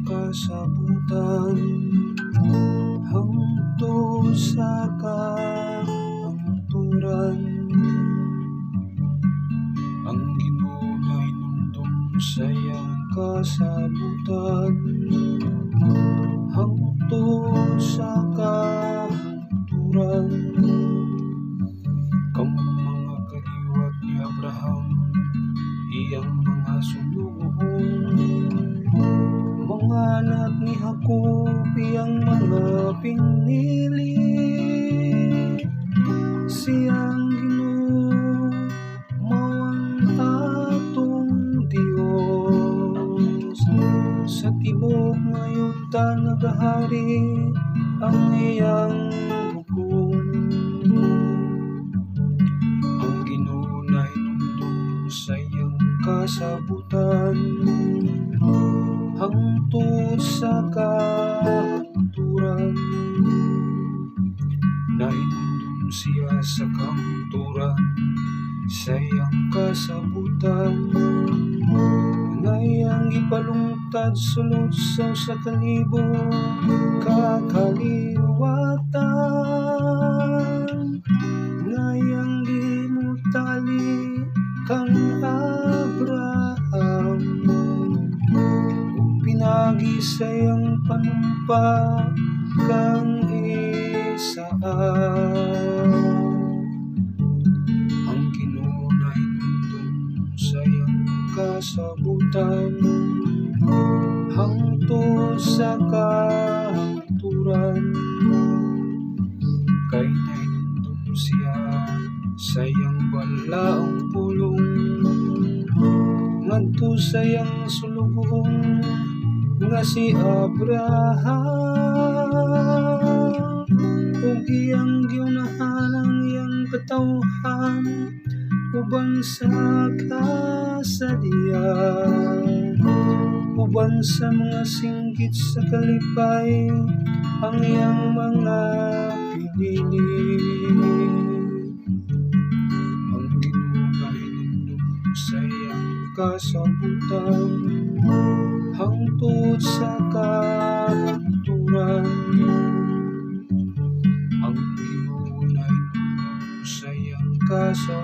kasabutan, hangtod sa kahangturan. Ang Ginoo na inumdum sa iyang kasabutan, hangtod sa kahangturan. Kamong mga kaliwat ni Abraham, iyang mga sulugoon, mga anak ni Jacob, iyang mga pinili. Siyang Ginoo mao ang atong Dios, sa tibuok nga yuta nagahari ang iyang hukom. Ang Ginoo na inumdum sa iyang kasabutan, hangtod sa kahangturan. Nainumdum siya sa kahangturan, sa iyang kasabutan, nga iyang ipalungtad sulod sa kalibo kakaliwatan, nga iyang gimutali kang Abraham, ug pinagi sa iyang panumpa kang Isaac. Ang Ginoo na inumdum sa iyang kasabutan, hangtod sa kahangturan. Kay nainumdum siya sa iyang balaong pulong, ngadto sa iyang sulugoon nga si Abraham, ug iyang giunahan ang iyang katawhan uban sa kasadian, uban sa mga singgit sa kalipay ang iyang mga pinili. Ang Ginoo na inumdum sa iyang kasabutan, hangtod sa kahangturan. Ang Ginoo na inumdum sa iyang kasabutan,